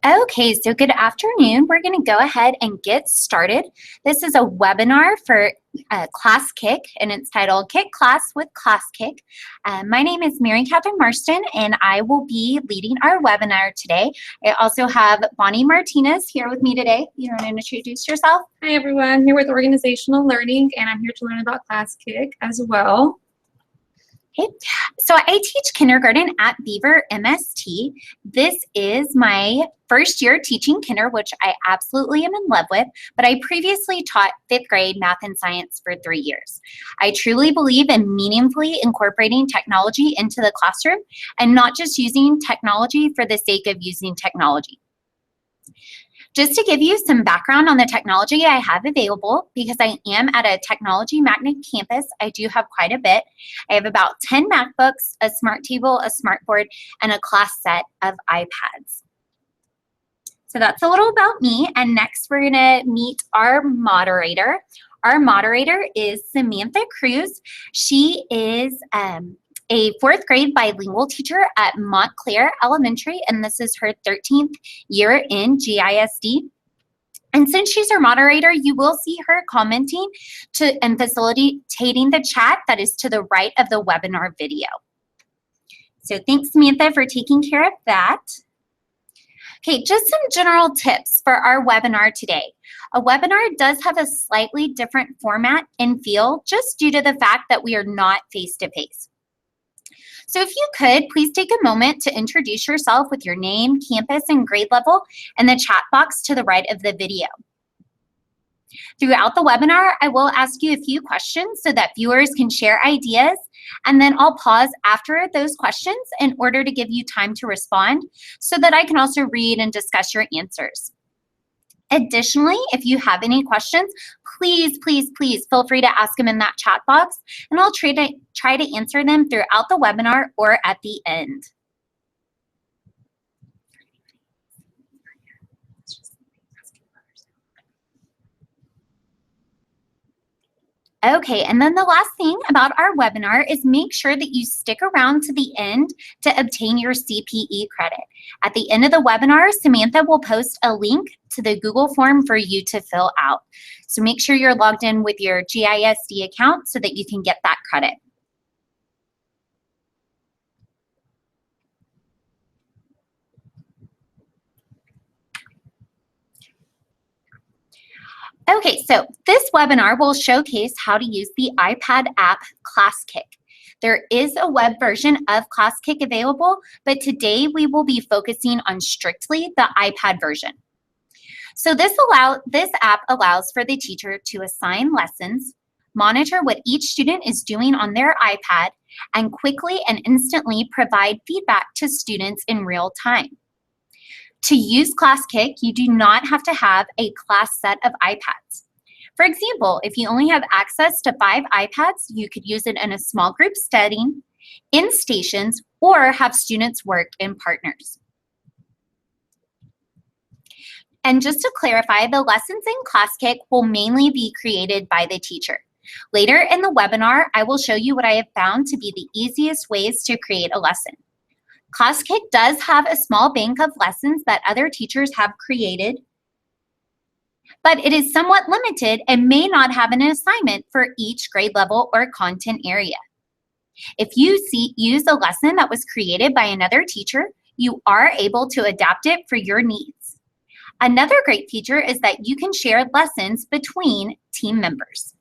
Okay, so good afternoon. We're going to go ahead and get started. This is a webinar for Classkick, and it's titled Kick Class with Classkick. My name is Mary Catherine Marston, and I will be leading our webinar today. I also have Bonnie Martinez here with me today. You want to introduce yourself? Hi, everyone. I'm here with Organizational Learning, and I'm here to learn about Classkick as well. Okay, so I teach kindergarten at Beaver MST. This is my first year teaching kinder, which I absolutely am in love with, but I previously taught 5th grade math and science for 3 years. I truly believe in meaningfully incorporating technology into the classroom and not just using technology for the sake of using technology. Just to give you some background on the technology I have available, because I am at a technology magnet campus, I do have quite a bit. I have about 10 MacBooks, a smart table, a smart board, and a class set of iPads. So that's a little about me, and next we're gonna meet our moderator. Our moderator is Samantha Cruz. She is a 4th grade bilingual teacher at Montclair Elementary, and this is her 13th year in GISD. And since she's our moderator, you will see her commenting and facilitating the chat that is to the right of the webinar video. So thanks, Samantha, for taking care of that. Okay, just some general tips for our webinar today. A webinar does have a slightly different format and feel just due to the fact that we are not face-to-face. So if you could, please take a moment to introduce yourself with your name, campus, and grade level in the chat box to the right of the video. Throughout the webinar, I will ask you a few questions so that viewers can share ideas, and then I'll pause after those questions in order to give you time to respond so that I can also read and discuss your answers. Additionally, if you have any questions, please feel free to ask them in that chat box, and I'll try to answer them throughout the webinar or at the end. Okay, and then the last thing about our webinar is make sure that you stick around to the end to obtain your CPE credit. At the end of the webinar, Samantha will post a link to the Google form for you to fill out. So make sure you're logged in with your GISD account so that you can get that credit. Okay, so this webinar will showcase how to use the iPad app Classkick. There is a web version of Classkick available, but today we will be focusing on strictly the iPad version. So this app allows for the teacher to assign lessons, monitor what each student is doing on their iPad, and quickly and instantly provide feedback to students in real time. To use Classkick, you do not have to have a class set of iPads. For example, if you only have access to 5 iPads, you could use it in a small group setting, in stations, or have students work in partners. And just to clarify, the lessons in Classkick will mainly be created by the teacher. Later in the webinar, I will show you what I have found to be the easiest ways to create a lesson. Classkick does have a small bank of lessons that other teachers have created, but it is somewhat limited and may not have an assignment for each grade level or content area. If you use a lesson that was created by another teacher, you are able to adapt it for your needs. Another great feature is that you can share lessons between team members.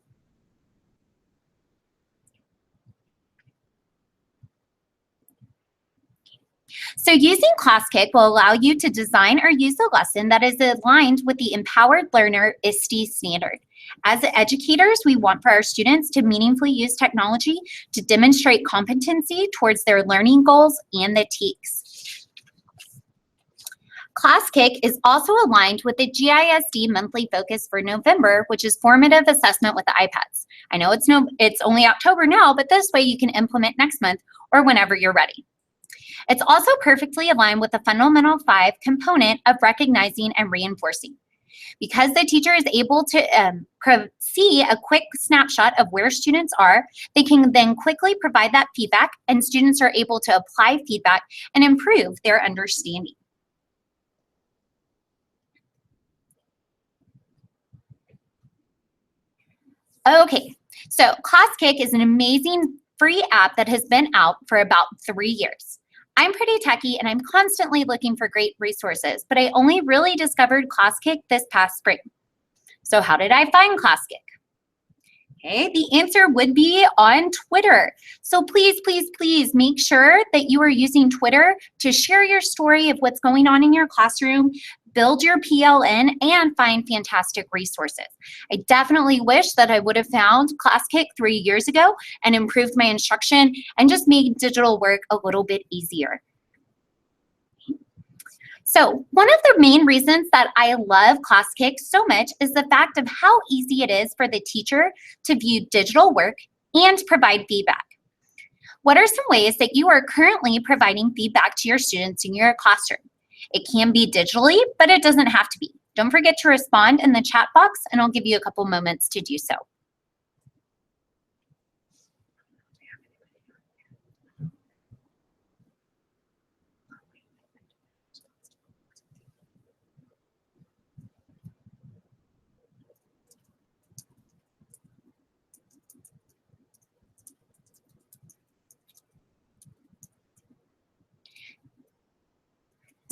So using Classkick will allow you to design or use a lesson that is aligned with the Empowered Learner ISTE standard. As educators, we want for our students to meaningfully use technology to demonstrate competency towards their learning goals and the TEKS. Classkick is also aligned with the GISD monthly focus for November, which is formative assessment with the iPads. I know it's only October now, but this way you can implement next month or whenever you're ready. It's also perfectly aligned with the Fundamental 5 component of recognizing and reinforcing. Because the teacher is able to see a quick snapshot of where students are, they can then quickly provide that feedback, and students are able to apply feedback and improve their understanding. Okay, so Classkick is an amazing free app that has been out for about 3 years. I'm pretty techie and I'm constantly looking for great resources, but I only really discovered Classkick this past spring. So how did I find Classkick? Okay, the answer would be on Twitter. So please, please, please make sure that you are using Twitter to share your story of what's going on in your classroom, build your PLN, and find fantastic resources. I definitely wish that I would have found Classkick 3 years ago and improved my instruction and just made digital work a little bit easier. So one of the main reasons that I love Classkick so much is the fact of how easy it is for the teacher to view digital work and provide feedback. What are some ways that you are currently providing feedback to your students in your classroom? It can be digitally, but it doesn't have to be. Don't forget to respond in the chat box, and I'll give you a couple moments to do so.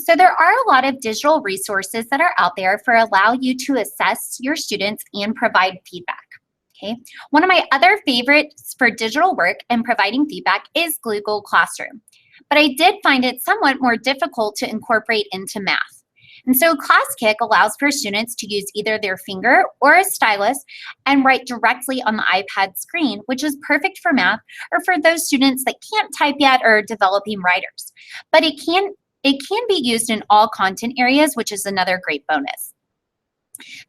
So there are a lot of digital resources that are out there for allow you to assess your students and provide feedback. Okay. One of my other favorites for digital work and providing feedback is Google Classroom, but I did find it somewhat more difficult to incorporate into math. And so Classkick allows for students to use either their finger or a stylus and write directly on the iPad screen, which is perfect for math or for those students that can't type yet or are developing writers. But it can be used in all content areas, which is another great bonus.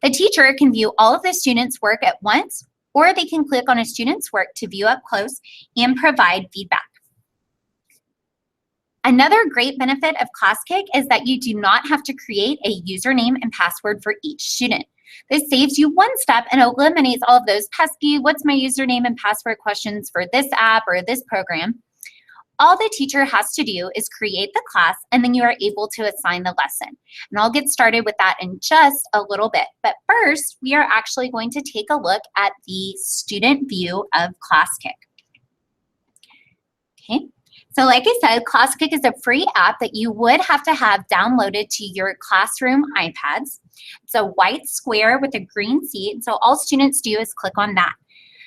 The teacher can view all of the students' work at once, or they can click on a student's work to view up close and provide feedback. Another great benefit of Classkick is that you do not have to create a username and password for each student. This saves you one step and eliminates all of those pesky, what's my username and password questions for this app or this program. All the teacher has to do is create the class, and then you are able to assign the lesson. And I'll get started with that in just a little bit. But first, we are actually going to take a look at the student view of Classkick. Okay, so like I said, Classkick is a free app that you would have to have downloaded to your classroom iPads. It's a white square with a green seat, so all students do is click on that.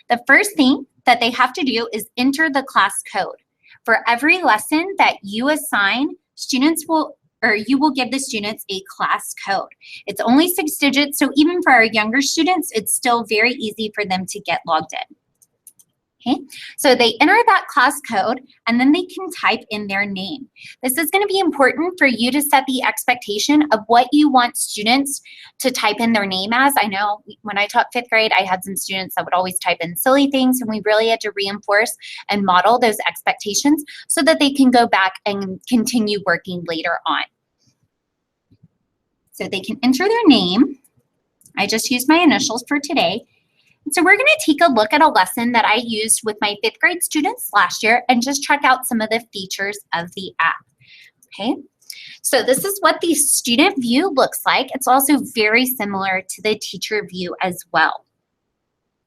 The first thing that they have to do is enter the class code. For every lesson that you assign, you will give the students a class code. It's only 6 digits, so even for our younger students, it's still very easy for them to get logged in. Okay, so they enter that class code and then they can type in their name. This is going to be important for you to set the expectation of what you want students to type in their name as. I know when I taught 5th grade, I had some students that would always type in silly things, and we really had to reinforce and model those expectations so that they can go back and continue working later on. So they can enter their name. I just used my initials for today. So we're going to take a look at a lesson that I used with my 5th grade students last year and just check out some of the features of the app. Okay, so this is what the student view looks like. It's also very similar to the teacher view as well.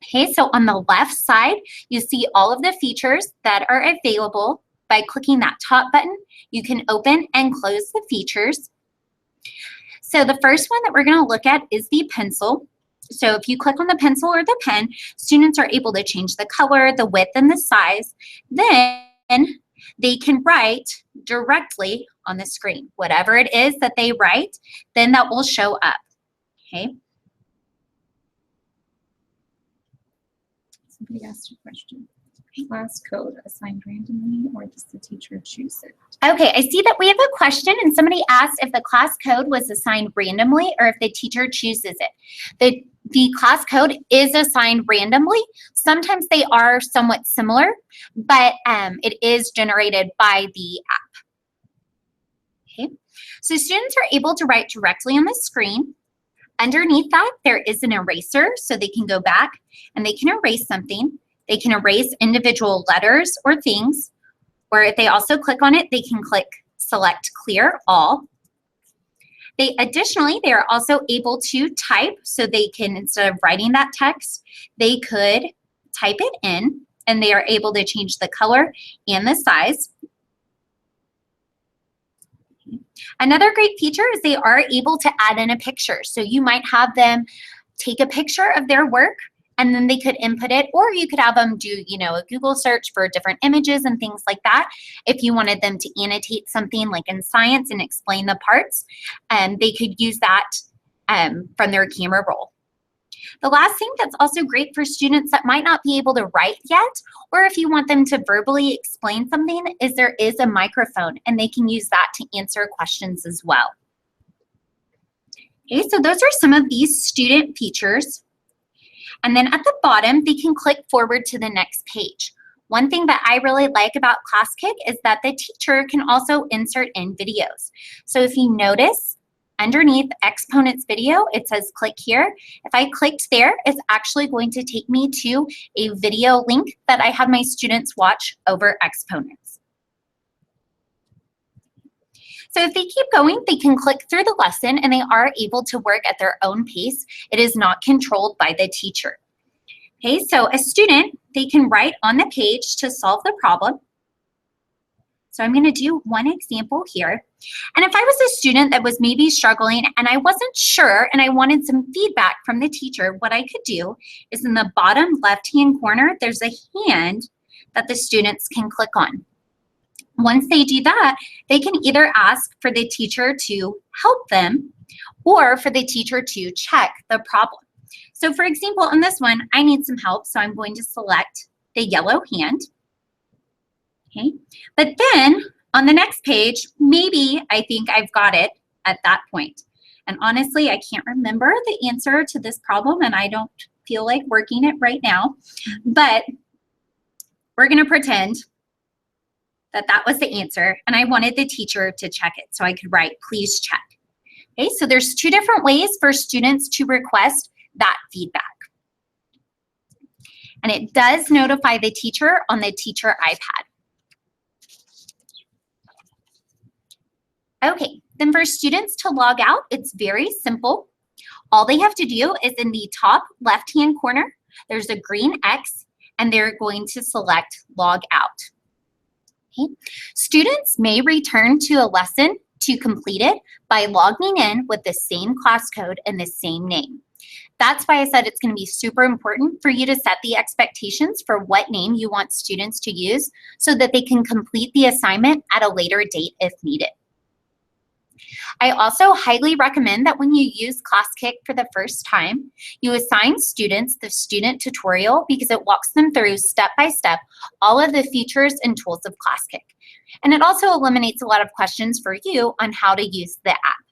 Okay, so on the left side, you see all of the features that are available. By clicking that top button, you can open and close the features. So the first one that we're going to look at is the pencil. So if you click on the pencil or the pen, students are able to change the color, the width, and the size. Then they can write directly on the screen. Whatever it is that they write, then that will show up. Okay. Somebody asked a question. Class code assigned randomly, or does the teacher choose it? Okay, I see that we have a question, and somebody asked if the class code was assigned randomly or if the teacher chooses it. The class code is assigned randomly. Sometimes they are somewhat similar, but it is generated by the app. Okay, so students are able to write directly on the screen. Underneath that, there is an eraser, so they can go back and they can erase something. They can erase individual letters or things, or if they also click on it, they can click select clear all. Additionally, they are also able to type, so they can, instead of writing that text, they could type it in, and they are able to change the color and the size. Another great feature is they are able to add in a picture. So you might have them take a picture of their work and then they could input it, or you could have them do, a Google search for different images and things like that. If you wanted them to annotate something like in science and explain the parts, they could use that from their camera roll. The last thing that's also great for students that might not be able to write yet, or if you want them to verbally explain something, is there is a microphone, and they can use that to answer questions as well. Okay, so those are some of these student features. And then at the bottom, they can click forward to the next page. One thing that I really like about Classkick is that the teacher can also insert in videos. So if you notice, underneath Exponents video, it says click here. If I clicked there, it's actually going to take me to a video link that I have my students watch over Exponents. So if they keep going, they can click through the lesson and they are able to work at their own pace. It is not controlled by the teacher. Okay, so a student, they can write on the page to solve the problem. So I'm going to do one example here. And if I was a student that was maybe struggling and I wasn't sure and I wanted some feedback from the teacher, what I could do is in the bottom left-hand corner, there's a hand that the students can click on. Once they do that, they can either ask for the teacher to help them or for the teacher to check the problem. So for example, on this one, I need some help, so I'm going to select the yellow hand. Okay, but then on the next page, maybe I think I've got it at that point. And honestly, I can't remember the answer to this problem and I don't feel like working it right now, but we're gonna pretend that that was the answer and I wanted the teacher to check it. So I could write, please check. Okay, so there's two different ways for students to request that feedback. And it does notify the teacher on the teacher iPad. Okay, then for students to log out, it's very simple. All they have to do is in the top left-hand corner, there's a green X, and they're going to select log out. Okay. Students may return to a lesson to complete it by logging in with the same class code and the same name. That's why I said it's going to be super important for you to set the expectations for what name you want students to use so that they can complete the assignment at a later date if needed. I also highly recommend that when you use Classkick for the first time, you assign students the student tutorial because it walks them through step by step all of the features and tools of Classkick. And it also eliminates a lot of questions for you on how to use the app.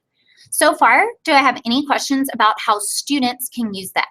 So far, do I have any questions about how students can use the app?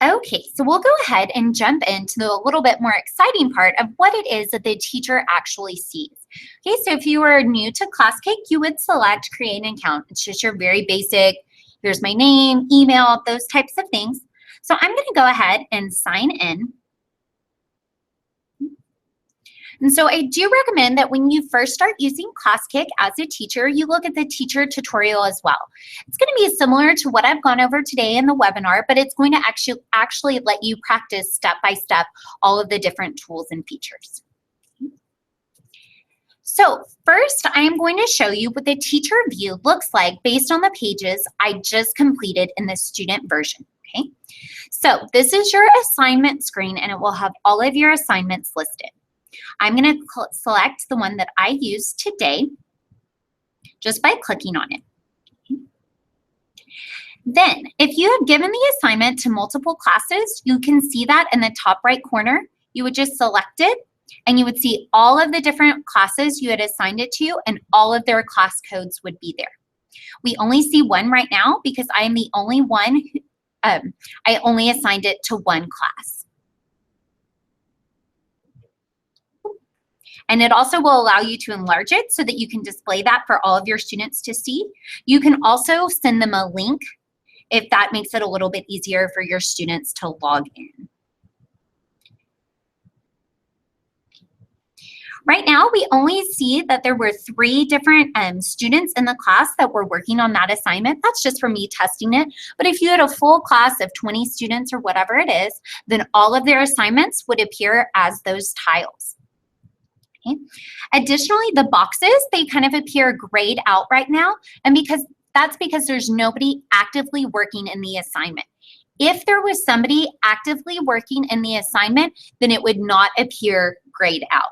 Okay, so we'll go ahead and jump into a little bit more exciting part of what it is that the teacher actually sees. Okay, so if you are new to Classkick, you would select create an account. It's just your very basic, here's my name, email, those types of things. So I'm gonna go ahead and sign in. And so I do recommend that when you first start using Classkick as a teacher, you look at the teacher tutorial as well. It's going to be similar to what I've gone over today in the webinar, but it's going to actually let you practice step by step all of the different tools and features. So first, I am going to show you what the teacher view looks like based on the pages I just completed in the student version. Okay, so this is your assignment screen and it will have all of your assignments listed. I'm going to select the one that I used today just by clicking on it. Then, if you have given the assignment to multiple classes, you can see that in the top right corner. You would just select it, and you would see all of the different classes you had assigned it to, and all of their class codes would be there. We only see one right now because I am the only one, I only assigned it to one class. And it also will allow you to enlarge it so that you can display that for all of your students to see. You can also send them a link if that makes it a little bit easier for your students to log in. Right now, we only see that there were 3 different students in the class that were working on that assignment. That's just for me testing it. But if you had a full class of 20 students or whatever it is, then all of their assignments would appear as those tiles. Okay. Additionally, the boxes, they kind of appear grayed out right now, and that's because there's nobody actively working in the assignment. If there was somebody actively working in the assignment, then it would not appear grayed out.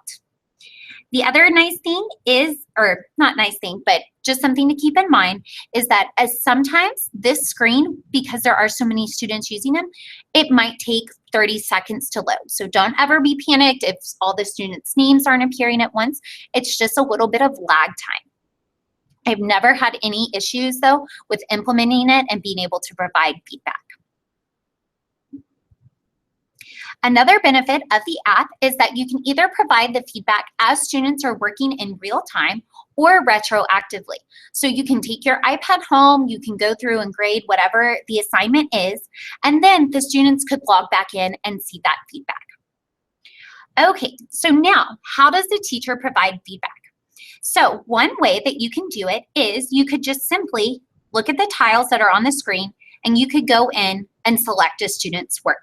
The other nice thing is, or not nice thing, but just something to keep in mind, is that as sometimes this screen, because there are so many students using them, it might take 30 seconds to load. So don't ever be panicked if all the students' names aren't appearing at once. It's just a little bit of lag time. I've never had any issues though with implementing it and being able to provide feedback. Another benefit of the app is that you can either provide the feedback as students are working in real time or retroactively. So you can take your iPad home, you can go through and grade whatever the assignment is, and then the students could log back in and see that feedback. Okay, so now how does the teacher provide feedback? So one way that you can do it is you could just simply look at the tiles that are on the screen, and you could go in and select a student's work.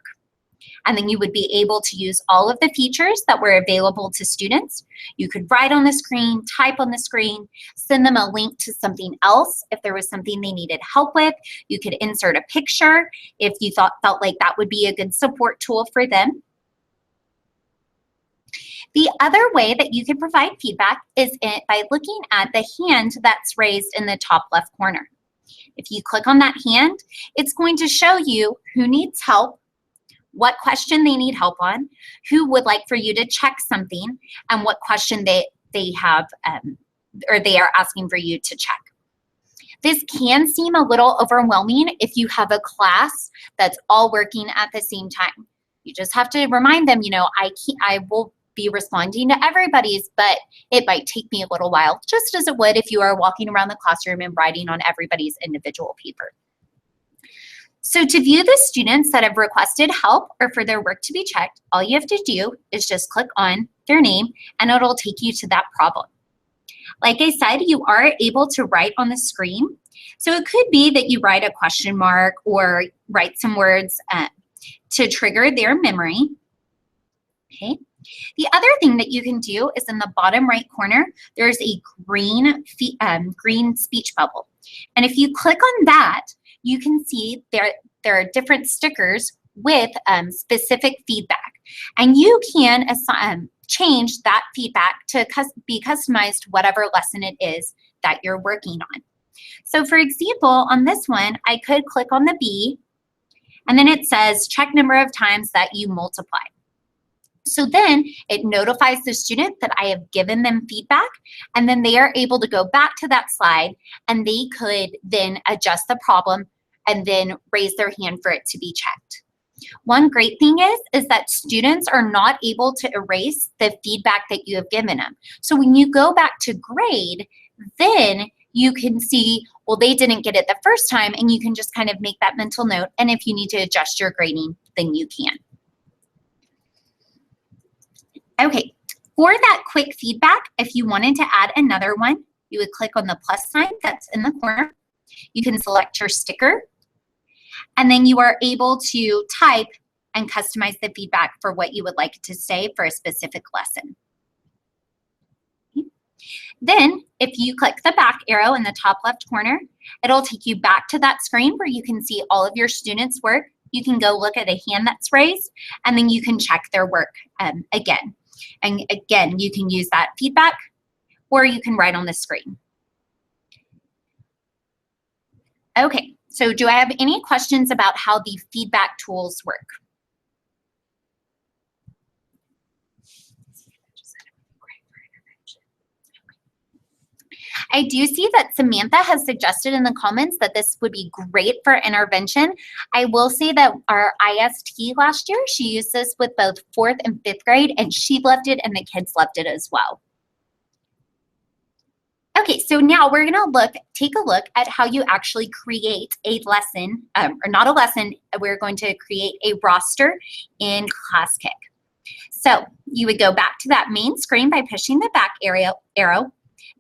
And then you would be able to use all of the features that were available to students. You could write on the screen, type on the screen, send them a link to something else if there was something they needed help with. You could insert a picture if you felt like that would be a good support tool for them. The other way that you can provide feedback is by looking at the hand that's raised in the top left corner. If you click on that hand, it's going to show you who needs help, what question they need help on, who would like for you to check something, and what question they have or they are asking for you to check. This can seem a little overwhelming if you have a class that's all working at the same time. You just have to remind them, you know, I will be responding to everybody's, but it might take me a little while, just as it would if you are walking around the classroom and writing on everybody's individual paper. So to view the students that have requested help or for their work to be checked, all you have to do is just click on their name and it'll take you to that problem. Like I said, you are able to write on the screen. So it could be that you write a question mark or write some words to trigger their memory. Okay. The other thing that you can do is in the bottom right corner, there's a green speech bubble. And if you click on that, you can see there are different stickers with specific feedback. And you can change that feedback to be customized to whatever lesson it is that you're working on. So for example, on this one, I could click on the B, and then it says check number of times that you multiply. So then it notifies the student that I have given them feedback, and then they are able to go back to that slide and they could then adjust the problem and then raise their hand for it to be checked. One great thing is that students are not able to erase the feedback that you have given them. So when you go back to grade, then you can see, well, they didn't get it the first time, and you can just kind of make that mental note. And if you need to adjust your grading, then you can. Okay, for that quick feedback, if you wanted to add another one, you would click on the plus sign that's in the corner. You can select your sticker, and then you are able to type and customize the feedback for what you would like it to say for a specific lesson. Okay. Then, if you click the back arrow in the top left corner, it'll take you back to that screen where you can see all of your students' work. You can go look at a hand that's raised, and then you can check their work again. And again, you can use that feedback, or you can write on the screen. Okay, So do I have any questions about how the feedback tools work? I do see that Samantha has suggested in the comments that this would be great for intervention. I will say that our IST last year, she used this with both 4th and 5th grade, and she loved it and the kids loved it as well. Okay, so now we're gonna take a look at how you actually create a lesson, or not a lesson, we're going to create a roster in Classkick. So you would go back to that main screen by pushing the back arrow.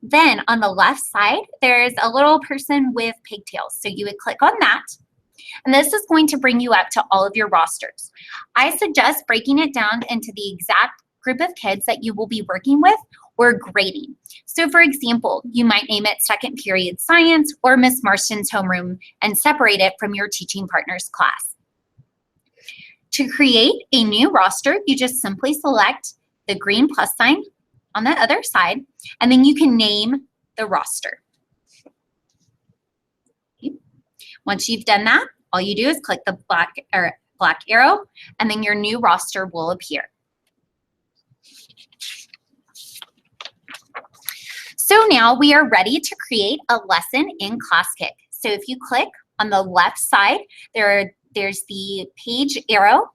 Then on the left side, there's a little person with pigtails. So you would click on that, and this is going to bring you up to all of your rosters. I suggest breaking it down into the exact group of kids that you will be working with or grading. So for example, you might name it second period science or Miss Marston's homeroom and separate it from your teaching partner's class. To create a new roster, you just simply select the green plus sign on the other side, and then you can name the roster. Okay. Once you've done that, all you do is click the black arrow, and then your new roster will appear. So now we are ready to create a lesson in Classkick. So if you click on the left side, there's the page arrow,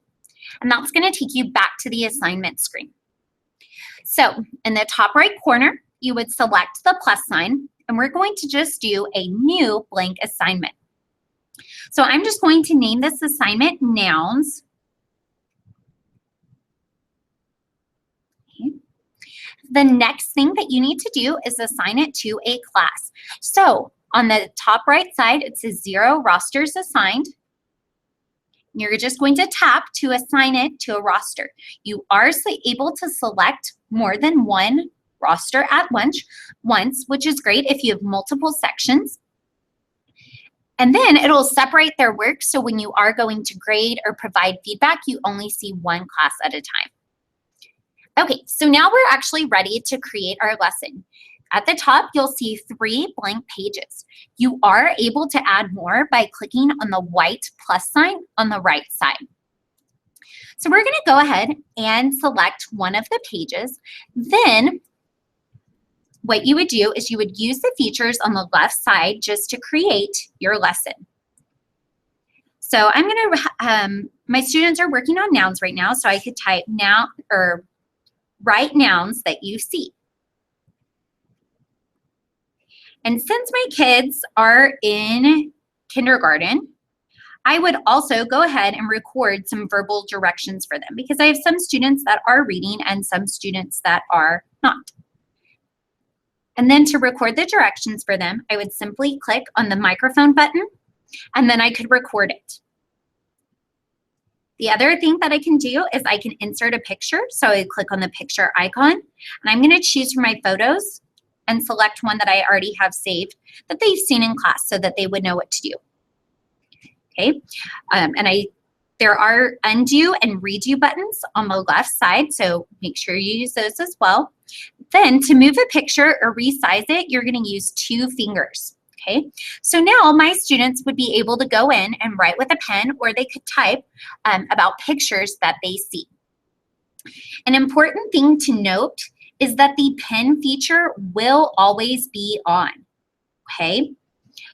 and that's going to take you back to the assignment screen. So in the top right corner, you would select the plus sign, and we're going to just do a new blank assignment. So I'm just going to name this assignment Nouns. Okay. The next thing that you need to do is assign it to a class. So on the top right side, it says 0 rosters assigned. You're just going to tap to assign it to a roster. You are able to select more than one roster at once, which is great if you have multiple sections. And then it'll separate their work, so when you are going to grade or provide feedback, you only see one class at a time. Okay, so now we're actually ready to create our lesson. At the top, you'll see 3 blank pages. You are able to add more by clicking on the white plus sign on the right side. So we're going to go ahead and select one of the pages. Then what you would do is you would use the features on the left side just to create your lesson. So I'm going to, my students are working on nouns right now, so I could type noun or write nouns that you see. And since my kids are in kindergarten, I would also go ahead and record some verbal directions for them because I have some students that are reading and some students that are not. And then to record the directions for them, I would simply click on the microphone button, and then I could record it. The other thing that I can do is I can insert a picture. So I click on the picture icon, and I'm going to choose from my photos and select one that I already have saved that they've seen in class so that they would know what to do. Okay, there are undo and redo buttons on the left side, so make sure you use those as well. Then to move a picture or resize it, you're going to use 2 fingers. Okay, so now my students would be able to go in and write with a pen, or they could type about pictures that they see. An important thing to note is that the pen feature will always be on. Okay,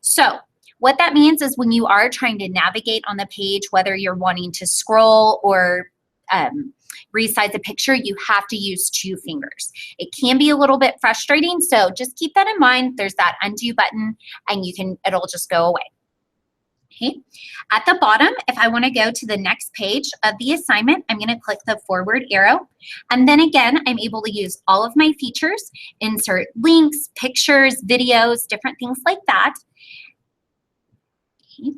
so what that means is when you are trying to navigate on the page, whether you're wanting to scroll or resize a picture, you have to use 2 fingers. It can be a little bit frustrating, so just keep that in mind. There's that undo button, and it'll just go away. Okay. At the bottom, if I want to go to the next page of the assignment, I'm going to click the forward arrow, and then again, I'm able to use all of my features, insert links, pictures, videos, different things like that. Okay.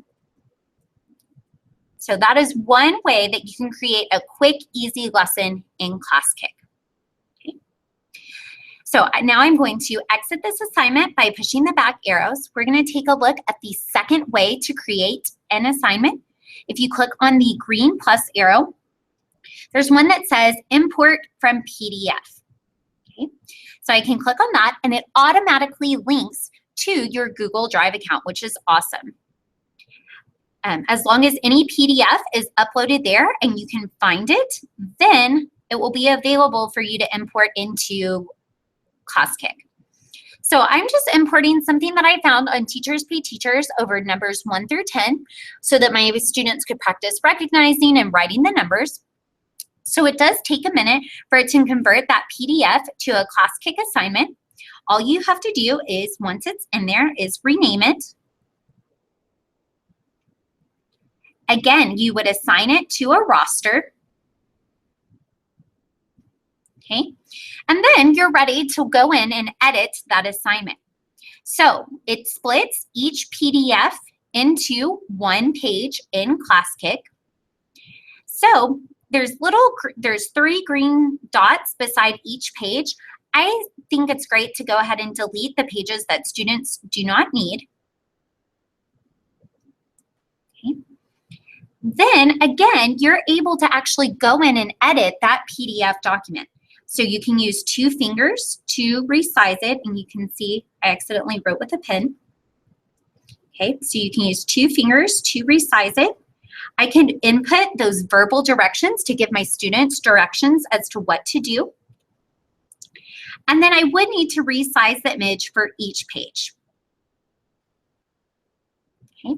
So that is one way that you can create a quick, easy lesson in Classkick. Okay. So now I'm going to exit this assignment by pushing the back arrows. We're going to take a look at the second way to create an assignment. If you click on the green plus arrow, there's one that says import from PDF. Okay. So I can click on that, and it automatically links to your Google Drive account, which is awesome. As long as any PDF is uploaded there and you can find it, then it will be available for you to import into Classkick. So I'm just importing something that I found on Teachers Pay Teachers over numbers 1 through 10 so that my students could practice recognizing and writing the numbers. So it does take a minute for it to convert that PDF to a Classkick assignment. All you have to do is, once it's in there, is rename it. Again, you would assign it to a roster. Okay, and then you're ready to go in and edit that assignment. So it splits each PDF into one page in Classkick. So there's 3 green dots beside each page. I think it's great to go ahead and delete the pages that students do not need. Okay. Then again, you're able to actually go in and edit that PDF document. So you can use 2 fingers to resize it, and you can see I accidentally wrote with a pen. Okay, so you can use 2 fingers to resize it. I can input those verbal directions to give my students directions as to what to do. And then I would need to resize the image for each page. Okay.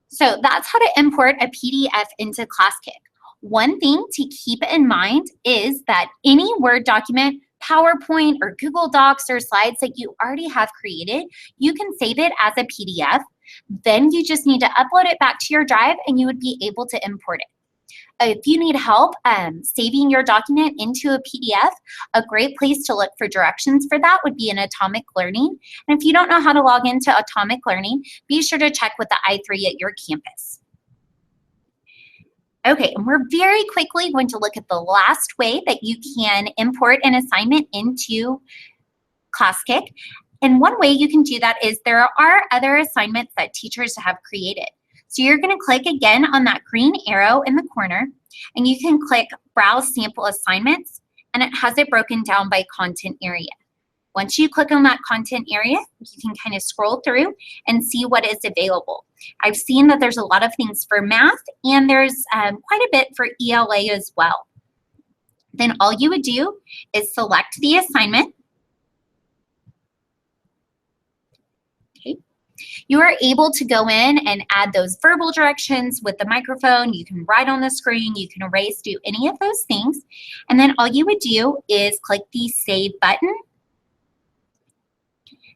So that's how to import a PDF into Classkick. One thing to keep in mind is that any Word document, PowerPoint, or Google Docs or slides that you already have created, you can save it as a PDF. Then you just need to upload it back to your drive and you would be able to import it. If you need help saving your document into a PDF, a great place to look for directions for that would be in Atomic Learning. And if you don't know how to log into Atomic Learning, be sure to check with the I3 at your campus. Okay, and we're very quickly going to look at the last way that you can import an assignment into Classkick. And one way you can do that is there are other assignments that teachers have created. So you're going to click again on that green arrow in the corner, and you can click Browse Sample Assignments, and it has it broken down by content area. Once you click on that content area, you can kind of scroll through and see what is available. I've seen that there's a lot of things for math, and there's quite a bit for ELA as well. Then all you would do is select the assignment. Okay. You are able to go in and add those verbal directions with the microphone. You can write on the screen, you can erase, do any of those things. And then all you would do is click the Save button.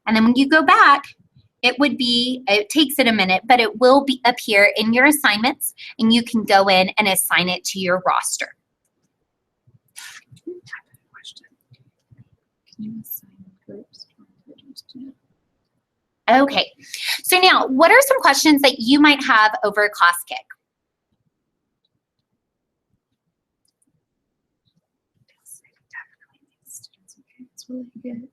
And then when you go back, it takes it a minute, but it will appear in your assignments, and you can go in and assign it to your roster. Okay, so now what are some questions that you might have over Classkick? It's really good.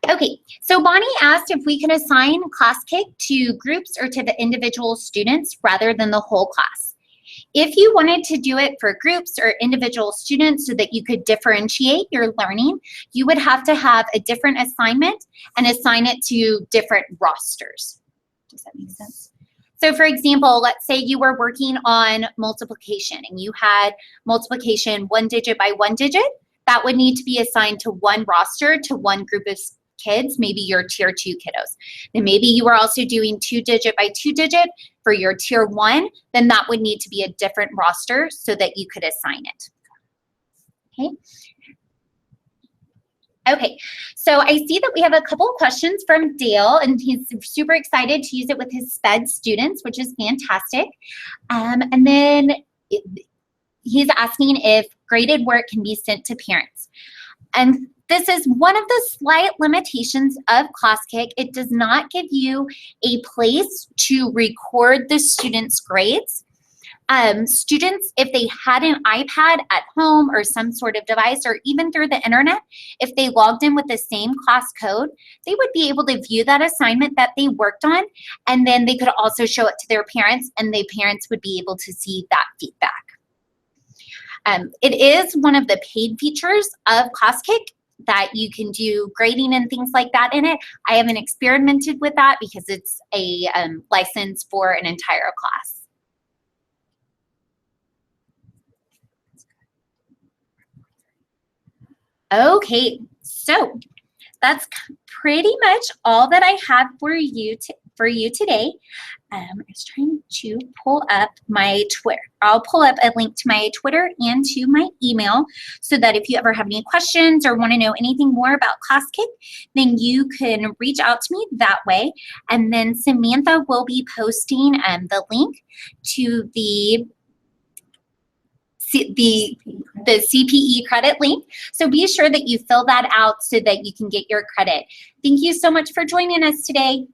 Okay, so Bonnie asked if we can assign Classkick to groups or to the individual students rather than the whole class. If you wanted to do it for groups or individual students so that you could differentiate your learning, you would have to have a different assignment and assign it to different rosters. Does that make sense? So for example, let's say you were working on multiplication and you had multiplication 1 digit by 1 digit. That would need to be assigned to one roster, to one group of kids, maybe your tier 2 kiddos. Then maybe you were also doing 2 digit by 2 digit for your tier 1, then that would need to be a different roster so that you could assign it. Okay. Okay, so I see that we have a couple of questions from Dale, and he's super excited to use it with his SPED students, which is fantastic. And then he's asking if graded work can be sent to parents. And this is one of the slight limitations of Classkick. It does not give you a place to record the students' grades. Students, if they had an iPad at home or some sort of device, or even through the internet, if they logged in with the same class code, they would be able to view that assignment that they worked on, and then they could also show it to their parents, and the parents would be able to see that feedback. It is one of the paid features of Classkick. that you can do grading and things like that in it. I haven't experimented with that because it's a license for an entire class. Okay, so that's pretty much all that I have for you today. I was trying to pull up my Twitter. I'll pull up a link to my Twitter and to my email so that if you ever have any questions or want to know anything more about Classkick, then you can reach out to me that way. And then Samantha will be posting the link to the CPE credit link. So be sure that you fill that out so that you can get your credit. Thank you so much for joining us today.